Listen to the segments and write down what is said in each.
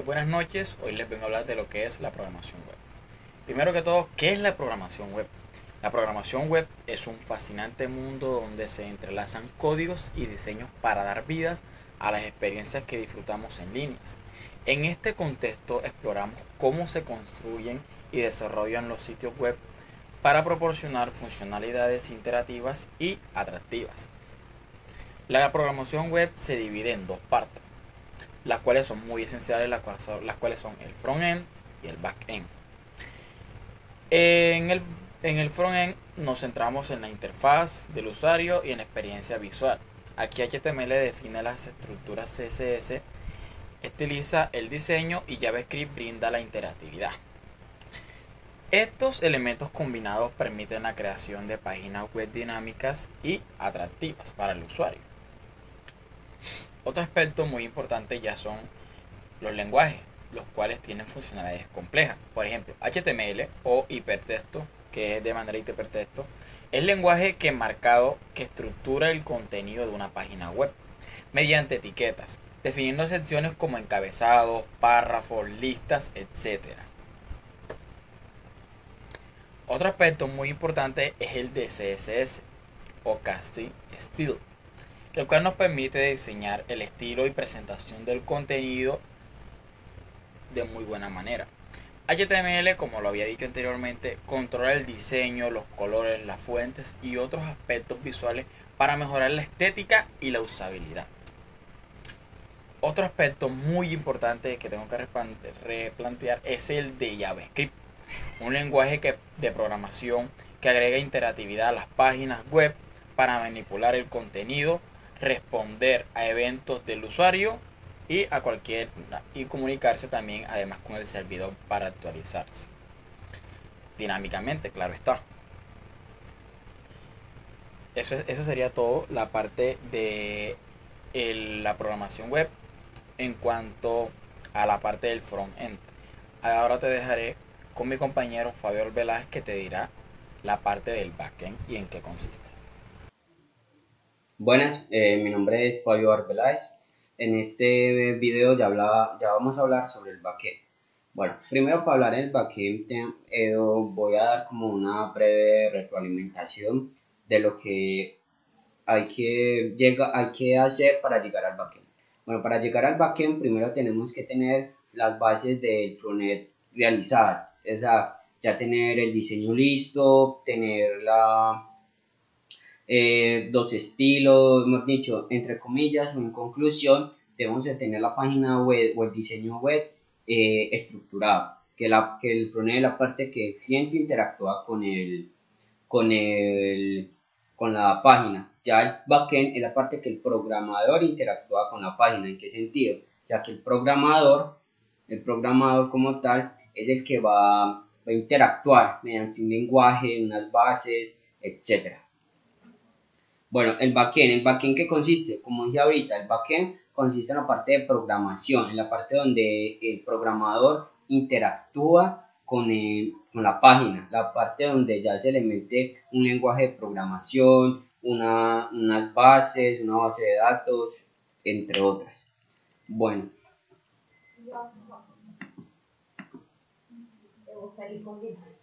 Buenas noches, hoy les vengo a hablar de lo que es la programación web. Primero que todo, ¿qué es la programación web? La programación web es un fascinante mundo donde se entrelazan códigos y diseños para dar vidas a las experiencias que disfrutamos en líneas. En este contexto exploramos cómo se construyen y desarrollan los sitios web para proporcionar funcionalidades interactivas y atractivas. La programación web se divide en dos partes, las cuales son muy esenciales, las cuales son el front-end y el back-end. En el front-end nos centramos en la interfaz del usuario y en la experiencia visual. Aquí HTML define las estructuras CSS, estiliza el diseño y JavaScript brinda la interactividad. Estos elementos combinados permiten la creación de páginas web dinámicas y atractivas para el usuario. Otro aspecto muy importante ya son los lenguajes, los cuales tienen funcionalidades complejas. Por ejemplo, HTML o hipertexto, que es de manera hipertexto, es el lenguaje que estructura el contenido de una página web mediante etiquetas, definiendo secciones como encabezados, párrafos, listas, etcétera. Otro aspecto muy importante es el de CSS o Casting Style, el cual nos permite diseñar el estilo y presentación del contenido de muy buena manera. HTML, como lo había dicho anteriormente, controla el diseño, los colores, las fuentes y otros aspectos visuales para mejorar la estética y la usabilidad. Otro aspecto muy importante que tengo que replantear es el de JavaScript, un lenguaje de programación que agrega interactividad a las páginas web para manipular el contenido, responder a eventos del usuario y comunicarse también además con el servidor para actualizarse dinámicamente, claro está. Eso sería todo la parte de la programación web en cuanto a la parte del front-end. Ahora te dejaré con mi compañero Fabio Arbeláez, que te dirá la parte del backend y en qué consiste. Buenas, mi nombre es Fabio Arbeláez. En este video ya vamos a hablar sobre el backend. Bueno, primero para hablar del backend voy a dar como una breve retroalimentación de lo que hay que hacer para llegar al backend. Bueno, para llegar al backend primero tenemos que tener las bases del frontend realizadas, o sea, ya tener el diseño listo, tener dos estilos, hemos dicho, entre comillas o en conclusión, debemos de tener la página web o el diseño web estructurado, que el frontend es la parte que el cliente interactúa con el, con la página. Ya el backend es la parte que el programador interactúa con la página. ¿En qué sentido? Ya que el programador como tal, es el que va a interactuar mediante un lenguaje, unas bases, etcétera. Bueno, ¿el backend qué consiste? Como dije ahorita, el backend consiste en la parte de programación, en la parte donde el programador interactúa con la página, la parte donde ya se le mete un lenguaje de programación, unas bases, una base de datos, entre otras. Bueno,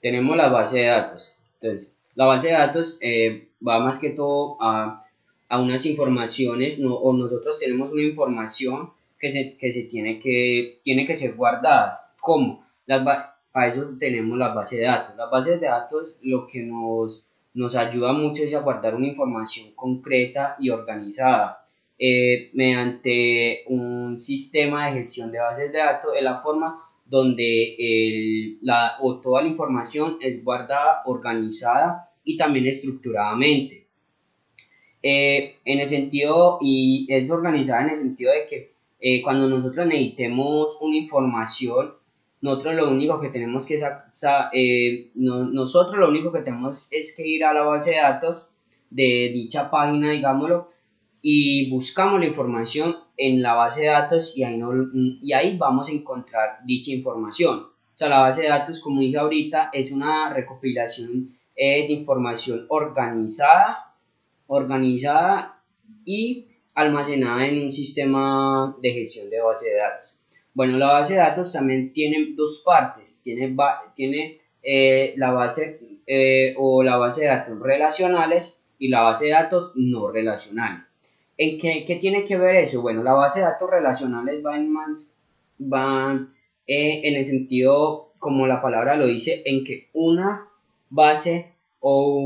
tenemos la base de datos. Entonces, la base de datos va más que todo a unas informaciones, o nosotros tenemos una información que se tiene que ser guardada. ¿Cómo? Para eso tenemos las bases de datos. Las bases de datos lo que nos ayuda mucho es a guardar una información concreta y organizada. Mediante un sistema de gestión de bases de datos es la forma donde toda la información es guardada, organizada y también estructuradamente. En el sentido, y es organizada en el sentido de que cuando nosotros necesitemos una información, nosotros lo único que tenemos que nosotros lo único que tenemos es que ir a la base de datos de dicha página, digámoslo, y buscamos la información en la base de datos y ahí vamos a encontrar dicha información. O sea, la base de datos, como dije ahorita, es una recopilación de información organizada y almacenada en un sistema de gestión de base de datos. Bueno, la base de datos también tiene dos partes. Tiene la base la base de datos relacionales y la base de datos no relacionales. ¿En qué tiene que ver eso? Bueno, la base de datos relacionales van en el sentido, como la palabra lo dice, en que una base o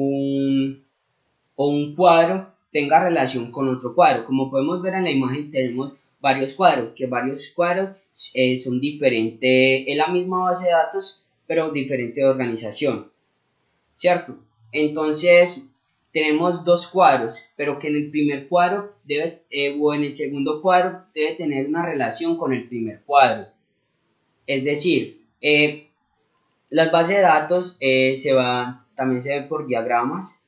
un cuadro tenga relación con otro cuadro. Como podemos ver en la imagen, tenemos varios cuadros, que varios cuadros son diferentes, en la misma base de datos, pero diferente de organización, ¿cierto? Entonces, tenemos dos cuadros, pero que en el primer cuadro o en el segundo cuadro debe tener una relación con el primer cuadro. Es decir, las bases de datos también se ven por diagramas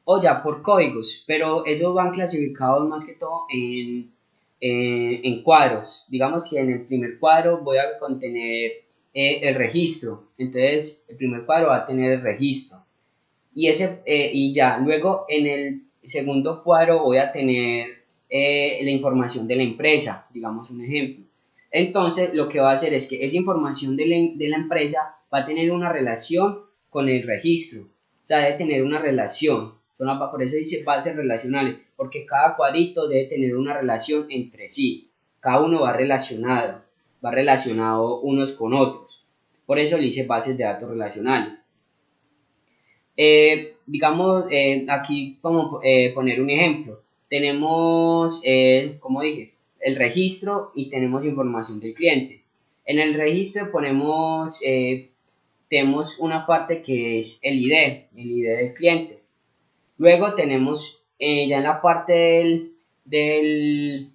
o ya por códigos, pero esos van clasificados más que todo en cuadros. Digamos que en el primer cuadro voy a contener el registro, entonces el primer cuadro va a tener el registro y ya luego en el segundo cuadro voy a tener la información de la empresa, digamos un ejemplo. Entonces lo que va a hacer es que esa información de la empresa va a tener una relación con el registro, o sea, debe tener una relación. Por eso dice bases relacionales, porque cada cuadrito debe tener una relación entre sí. Cada uno va relacionado unos con otros. Por eso le dice bases de datos relacionales. Digamos, aquí como poner un ejemplo. Tenemos, como dije, el registro y tenemos información del cliente. En el registro tenemos una parte que es el ID del cliente. Luego tenemos ya en la parte de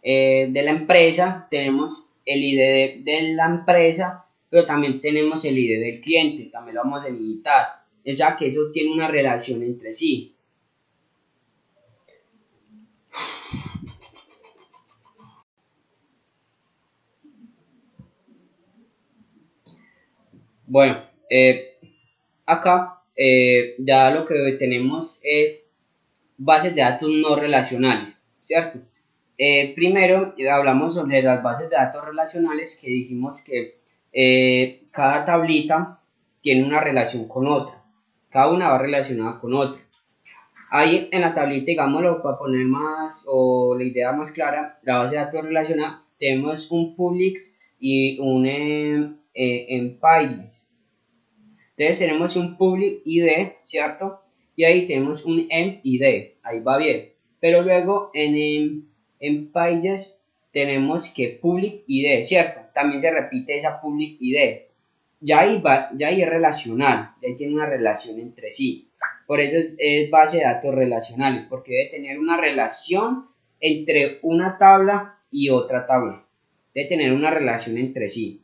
la empresa, tenemos el ID de la empresa, pero también tenemos el ID del cliente, también lo vamos a necesitar. O sea que eso tiene una relación entre sí. Bueno, acá ya lo que tenemos es bases de datos no relacionales, ¿cierto? Primero hablamos sobre las bases de datos relacionales que dijimos que cada tablita tiene una relación con otra, cada una va relacionada con otra. Ahí en la tablita, digámoslo, para poner más o la idea más clara, la base de datos relacionada, tenemos un publics y un empires. Entonces tenemos un public ID, ¿cierto? Y ahí tenemos un MID, ahí va bien. Pero luego en pages tenemos que public ID, ¿cierto? También se repite esa public ID. Ya ahí es relacional, ya tiene una relación entre sí. Por eso es base de datos relacionales, porque debe tener una relación entre una tabla y otra tabla. Debe tener una relación entre sí.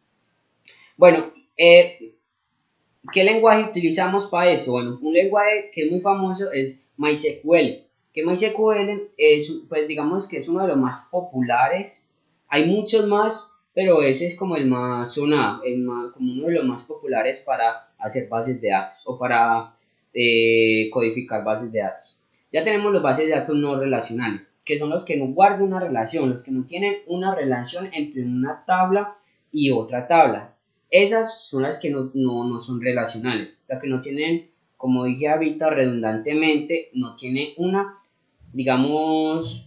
Bueno, ¿qué lenguaje utilizamos para eso? Bueno, un lenguaje que es muy famoso es MySQL. Que MySQL es, pues digamos que es uno de los más populares. Hay muchos más, pero ese es como el más sonado, como uno de los más populares para hacer bases de datos o para codificar bases de datos. Ya tenemos los bases de datos no relacionales, que son los que no guardan una relación, los que no tienen una relación entre una tabla y otra tabla. Esas son las que no son relacionales, las que no tienen, como dije ahorita redundantemente, no tiene digamos,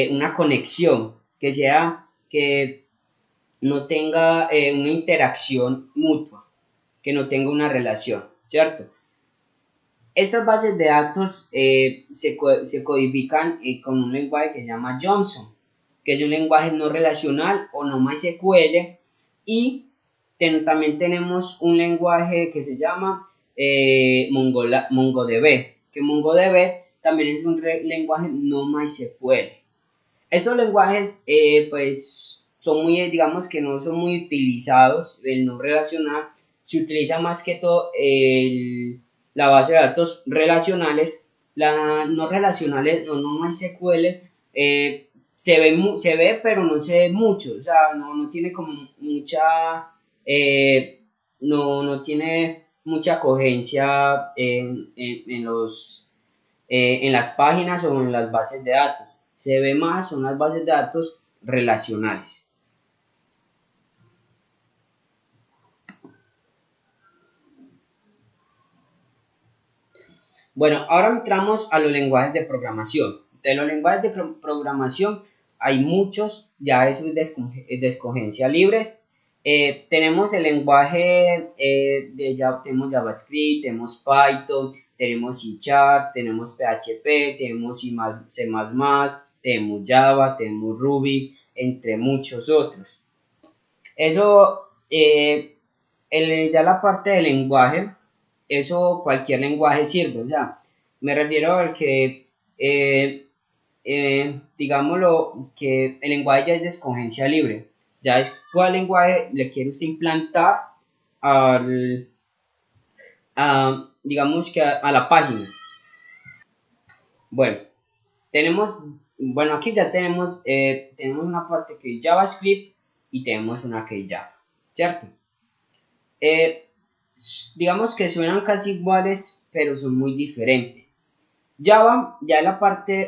una conexión, que no tenga una interacción mutua, que no tenga una relación, ¿cierto? Estas bases de datos se codifican con un lenguaje que se llama Johnson, que es un lenguaje no relacional o no MySQL, y también tenemos un lenguaje que se llama MongoDB, que MongoDB también es un lenguaje no MySQL. Esos lenguajes pues son muy, digamos que no son muy utilizados, el no relacional, se utiliza más que todo la base de datos relacionales, la no relacionales o no MySQL se ve pero no se ve mucho, o sea, no tiene como mucha, no tiene mucha coherencia en las páginas o en las bases de datos. Se ve más son las bases de datos relacionales. Bueno, ahora entramos a los lenguajes de programación. De los lenguajes de programación hay muchos, ya es de escogencia libres. Tenemos el lenguaje tenemos JavaScript, tenemos Python, tenemos C Sharp, tenemos PHP, tenemos C++, tenemos Java, tenemos Ruby, entre muchos otros. Eso, ya la parte del lenguaje, eso cualquier lenguaje sirve, o sea, me refiero al que, digámoslo, que el lenguaje ya es de escogencia libre, ya es cuál lenguaje le quiere usted implantar al, digamos que a la página. Bueno, aquí ya tenemos una parte que es JavaScript y tenemos una que es Java, ¿cierto? Digamos que suenan casi iguales, pero son muy diferentes. Java ya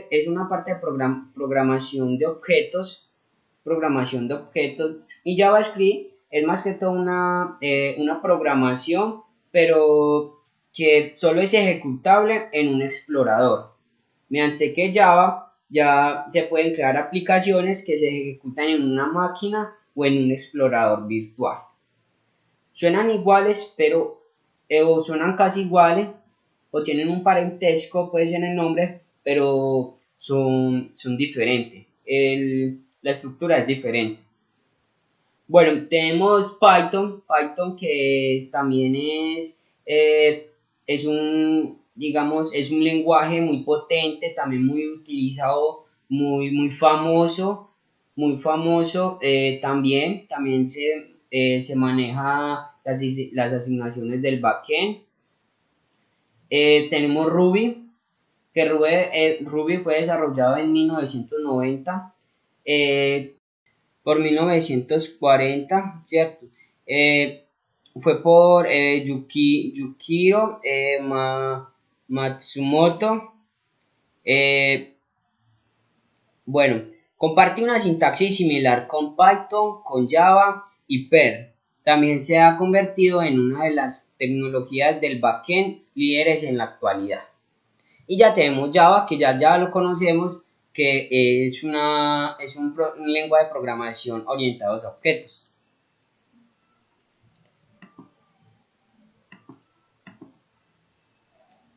es una parte de programación de objetos, y JavaScript es más que todo una programación, pero que solo es ejecutable en un explorador. Mediante que Java ya se pueden crear aplicaciones que se ejecutan en una máquina o en un explorador virtual. Suenan iguales, pero o suenan casi iguales, o tienen un parentesco, puede ser el nombre, pero son diferentes. La estructura es diferente. Bueno, tenemos Python que también es digamos, es un lenguaje muy potente, también muy utilizado, muy famoso, también se maneja las asignaciones del backend. Tenemos Ruby, que Ruby fue desarrollado en 1990, por 1940, ¿cierto? Fue por Yukiro Matsumoto. Bueno, comparte una sintaxis similar con Python, con Java y Perl. También se ha convertido en una de las tecnologías del backend líderes en la actualidad. Y ya tenemos Java, que ya lo conocemos, que es un lenguaje de programación orientado a objetos.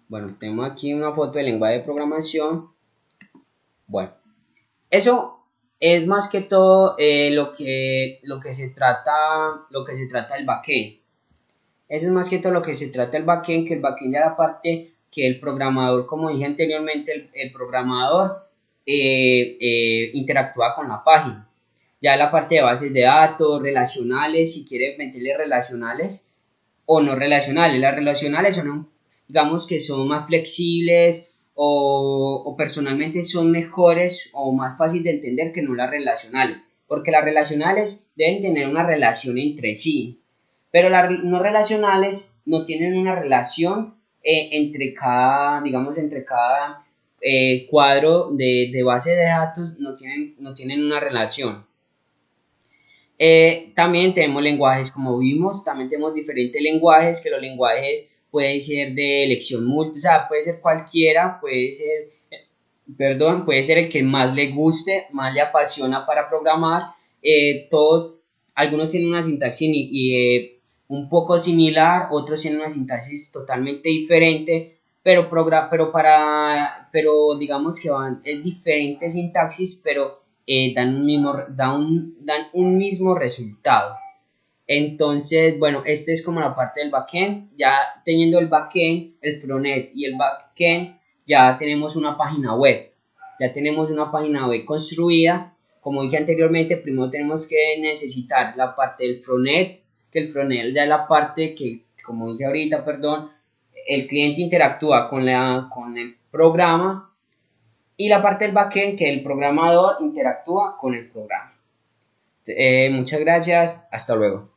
Bueno, tenemos aquí una foto del lenguaje de programación. Bueno, eso es más que todo lo que se trata del backend. Eso es más que todo lo que se trata del backend, que el backend ya la parte que el programador, como dije anteriormente, el programador interactúa con la página. Ya la parte de bases de datos, relacionales, si quiere meterle relacionales o no relacionales. Las relacionales son, digamos que son más flexibles o personalmente son mejores o más fáciles de entender que no las relacionales. Porque las relacionales deben tener una relación entre sí, pero las no relacionales no tienen una relación entre cada cuadro de base de datos, no tienen una relación. También tenemos lenguajes, como vimos, también tenemos diferentes lenguajes, que los lenguajes pueden ser de elección múltiple, o sea, puede ser cualquiera, puede ser el que más le guste, más le apasiona para programar. Algunos tienen una sintaxis un poco similar, otros tienen una sintaxis totalmente diferente, pero digamos que es diferente sintaxis, pero dan un mismo resultado. Entonces, bueno, este es como la parte del backend. Ya teniendo el backend, el frontend y el backend, ya tenemos una página web. Ya tenemos una página web construida. Como dije anteriormente, primero tenemos que necesitar la parte del frontend, que el frontend ya es la parte que, como dije ahorita, perdón, el cliente interactúa con el programa, y la parte del backend, que el programador interactúa con el programa. Muchas gracias, hasta luego.